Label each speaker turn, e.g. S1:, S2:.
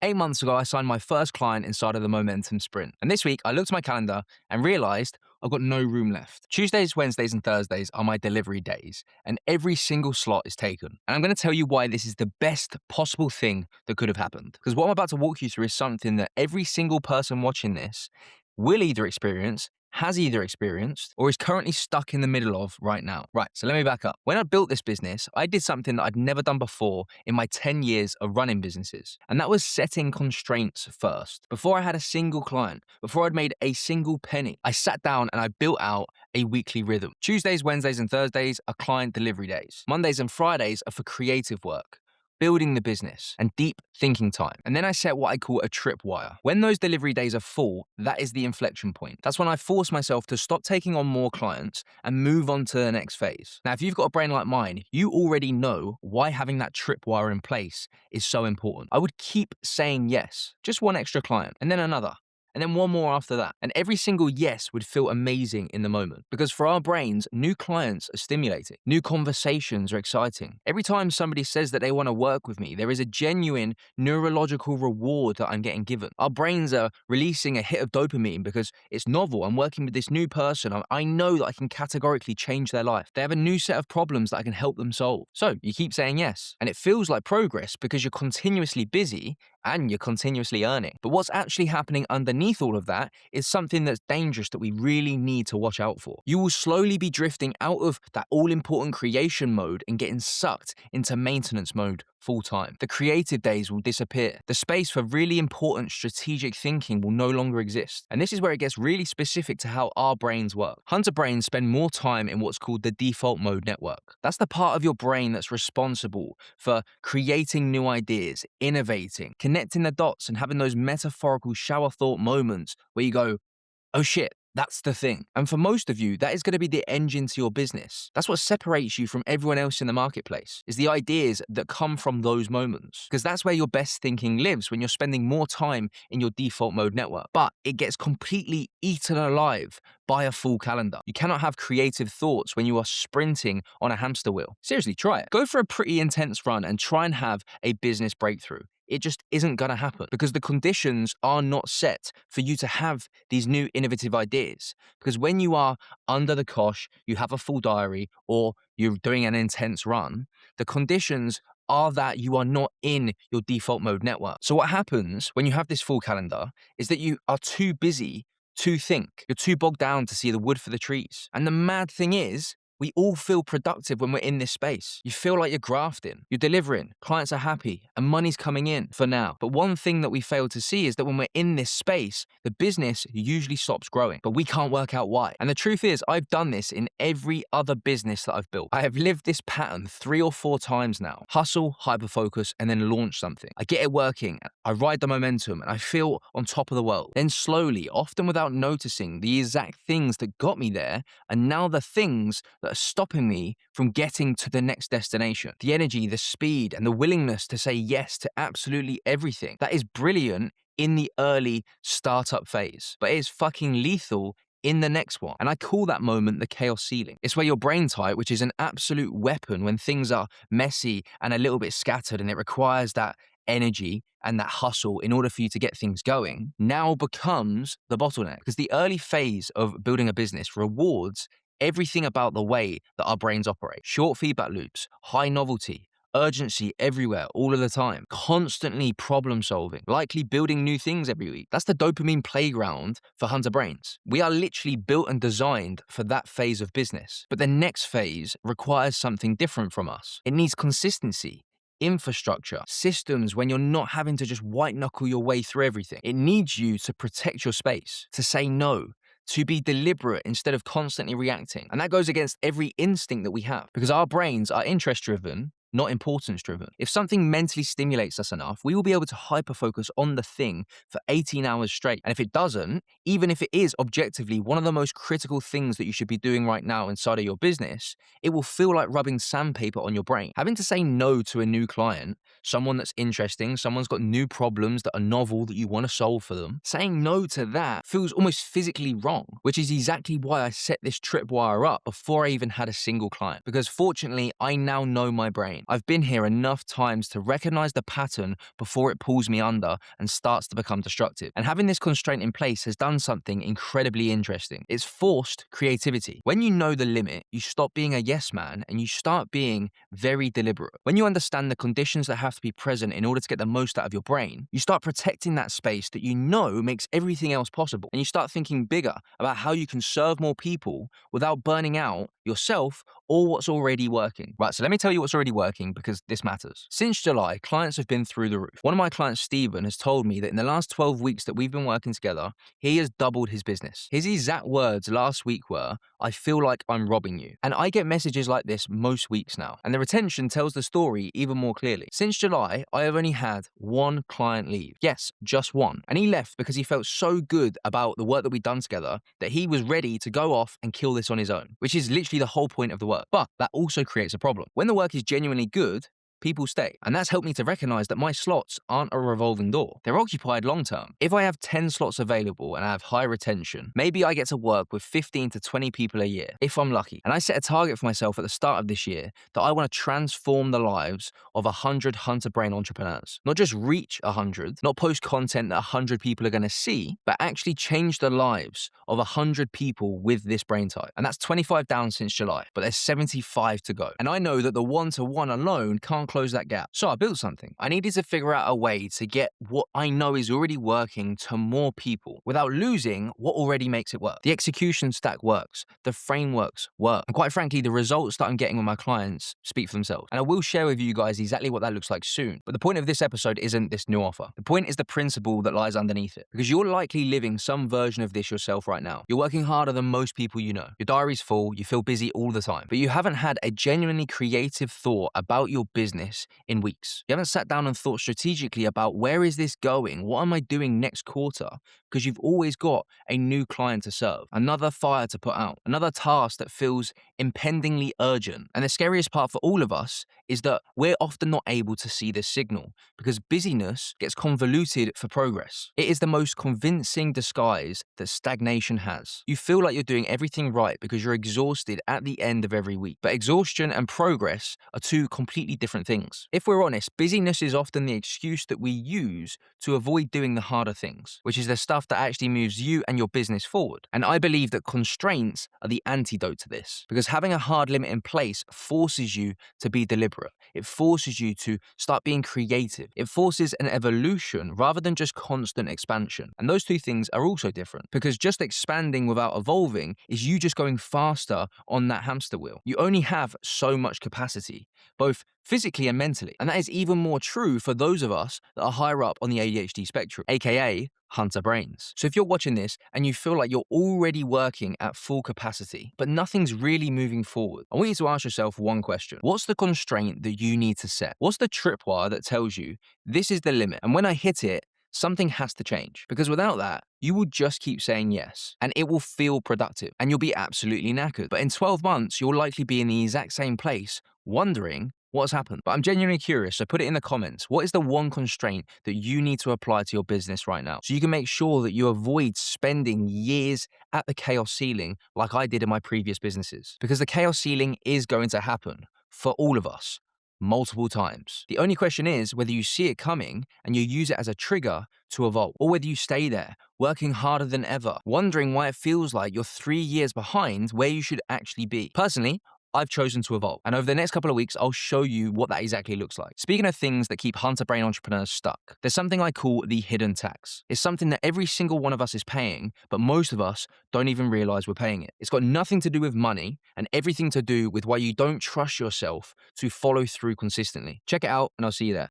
S1: 8 months ago, I signed my first client inside of the Momentum Sprint. And this week, I looked at my calendar and realized I've got no room left. Tuesdays, Wednesdays, and Thursdays are my delivery days, and every single slot is taken. And I'm going to tell you why this is the best possible thing that could have happened. Because what I'm about to walk you through is something that every single person watching this will either experience, has either experienced, or is currently stuck in the middle of right now. Right, so let me back up. When I built this business, I did something that I'd never done before in my 10 years of running businesses. And that was setting constraints first. Before I had a single client, before I'd made a single penny, I sat down and I built out a weekly rhythm. Tuesdays, Wednesdays, and Thursdays are client delivery days. Mondays and Fridays are for creative work, building the business, and deep thinking time. And then I set what I call a tripwire. When those delivery days are full, that is the inflection point. That's when I force myself to stop taking on more clients and move on to the next phase. Now, if you've got a brain like mine, you already know why having that tripwire in place is so important. I would keep saying yes, just one extra client, and then another, and then one more after that. And every single yes would feel amazing in the moment. Because for our brains, new clients are stimulating. New conversations are exciting. Every time somebody says that they want to work with me, there is a genuine neurological reward that I'm getting given. Our brains are releasing a hit of dopamine because it's novel. I'm working with this new person. I know that I can categorically change their life. They have a new set of problems that I can help them solve. So you keep saying yes. And it feels like progress because you're continuously busy and you're continuously earning. But what's actually happening underneath all of that is something that's dangerous that we really need to watch out for. You will slowly be drifting out of that all-important creation mode and getting sucked into maintenance mode full time. The creative days will disappear. The space for really important strategic thinking will no longer exist. And this is where it gets really specific to how our brains work. Hunter brains spend more time in what's called the default mode network. That's the part of your brain that's responsible for creating new ideas, innovating, connecting the dots, and having those metaphorical shower thought moments where you go, oh shit, that's the thing. And for most of you, that is going to be the engine to your business. That's what separates you from everyone else in the marketplace, is the ideas that come from those moments. Because that's where your best thinking lives, when you're spending more time in your default mode network. But it gets completely eaten alive by a full calendar. You cannot have creative thoughts when you are sprinting on a hamster wheel. Seriously, try it. Go for a pretty intense run and try and have a business breakthrough. It just isn't going to happen because the conditions are not set for you to have these new innovative ideas. Because when you are under the cosh, you have a full diary, or you're doing an intense run, the conditions are that you are not in your default mode network. So what happens when you have this full calendar is that you are too busy to think. You're too bogged down to see the wood for the trees. And the mad thing is, we all feel productive when we're in this space. You feel like you're grafting, you're delivering, clients are happy, and money's coming in for now. But one thing that we fail to see is that when we're in this space, the business usually stops growing, but we can't work out why. And the truth is, I've done this in every other business that I've built. I have lived this pattern 3 or 4 times now. Hustle, hyper-focus, and then launch something. I get it working, I ride the momentum, and I feel on top of the world. Then slowly, often without noticing, the exact things that got me there are now the things that are stopping me from getting to the next destination. The energy, the speed, and the willingness to say yes to absolutely everything. That is brilliant in the early startup phase, but it is fucking lethal in the next one. And I call that moment the chaos ceiling. It's where your brain type, which is an absolute weapon when things are messy and a little bit scattered, and it requires that energy and that hustle in order for you to get things going, now becomes the bottleneck. Because the early phase of building a business rewards everything about the way that our brains operate. Short feedback loops, high novelty, urgency everywhere, all of the time, constantly problem solving, likely building new things every week. That's the dopamine playground for hunter brains. We are literally built and designed for that phase of business. But the next phase requires something different from us. It needs consistency, infrastructure, systems when you're not having to just white knuckle your way through everything. It needs you to protect your space, to say no, to be deliberate instead of constantly reacting. And that goes against every instinct that we have, because our brains are interest driven, not importance driven. If something mentally stimulates us enough, we will be able to hyper-focus on the thing for 18 hours straight. And if it doesn't, even if it is objectively one of the most critical things that you should be doing right now inside of your business, it will feel like rubbing sandpaper on your brain. Having to say no to a new client, someone that's interesting, someone's got new problems that are novel that you want to solve for them, saying no to that feels almost physically wrong, which is exactly why I set this tripwire up before I even had a single client. Because fortunately, I now know my brain. brain. I've been here enough times to recognize the pattern before it pulls me under and starts to become destructive. And having this constraint in place has done something incredibly interesting. It's forced creativity. When you know the limit, you stop being a yes man and you start being very deliberate. When you understand the conditions that have to be present in order to get the most out of your brain, you start protecting that space that you know makes everything else possible. And you start thinking bigger about how you can serve more people without burning out yourself or what's already working. Right, so let me tell you what's already working because this matters. Since July, clients have been through the roof. One of my clients, Steven, has told me that in the last 12 weeks that we've been working together, he has doubled his business. His exact words last week were, "I feel like I'm robbing you." And I get messages like this most weeks now. And the retention tells the story even more clearly. Since July, I have only had one client leave. Yes, just one. And he left because he felt so good about the work that we'd done together that he was ready to go off and kill this on his own, which is literally the whole point of the work. But that also creates a problem. When the work is genuinely good, people stay. And that's helped me to recognize that my slots aren't a revolving door. They're occupied long term. If I have 10 slots available and I have high retention, maybe I get to work with 15 to 20 people a year, if I'm lucky. And I set a target for myself at the start of this year that I want to transform the lives of 100 hunter brain entrepreneurs. Not just reach 100, not post content that 100 people are going to see, but actually change the lives of 100 people with this brain type. And that's 25 down since July, but there's 75 to go. And I know that the one-to-one alone can't close that gap. So I built something. I needed to figure out a way to get what I know is already working to more people without losing what already makes it work. The execution stack works. The frameworks work. And quite frankly, the results that I'm getting with my clients speak for themselves. And I will share with you guys exactly what that looks like soon. But the point of this episode isn't this new offer. The point is the principle that lies underneath it. Because you're likely living some version of this yourself right now. You're working harder than most people you know. Your diary's full. You feel busy all the time. But you haven't had a genuinely creative thought about your business in weeks. You haven't sat down and thought strategically about where is this going? What am I doing next quarter? Because you've always got a new client to serve, another fire to put out, another task that feels impendingly urgent. And the scariest part for all of us is that we're often not able to see this signal because busyness gets convoluted for progress. It is the most convincing disguise that stagnation has. You feel like you're doing everything right because you're exhausted at the end of every week. But exhaustion and progress are two completely different things. If we're honest, busyness is often the excuse that we use to avoid doing the harder things, which is the stuff that actually moves you and your business forward. And I believe that constraints are the antidote to this because having a hard limit in place forces you to be deliberate. It forces you to start being creative. It forces an evolution rather than just constant expansion. And those two things are also different because just expanding without evolving is you just going faster on that hamster wheel. You only have so much capacity, both physically and mentally. And that is even more true for those of us that are higher up on the ADHD spectrum, aka hunter brains. So if you're watching this and you feel like you're already working at full capacity, but nothing's really moving forward, I want you to ask yourself one question. What's the constraint that you need to set? What's the tripwire that tells you this is the limit? And when I hit it, something has to change. Because without that, you will just keep saying yes and it will feel productive and you'll be absolutely knackered. But in 12 months, you'll likely be in the exact same place wondering what's happened. But I'm genuinely curious, so put it in the comments. What is the one constraint that you need to apply to your business right now so you can make sure that you avoid spending years at the chaos ceiling like I did in my previous businesses? Because the chaos ceiling is going to happen for all of us multiple times. The only question is whether you see it coming and you use it as a trigger to evolve, or whether you stay there, working harder than ever, wondering why it feels like you're 3 years behind where you should actually be. Personally, I've chosen to evolve. And over the next couple of weeks, I'll show you what that exactly looks like. Speaking of things that keep hunter brain entrepreneurs stuck, there's something I call the hidden tax. It's something that every single one of us is paying, but most of us don't even realize we're paying it. It's got nothing to do with money and everything to do with why you don't trust yourself to follow through consistently. Check it out and I'll see you there.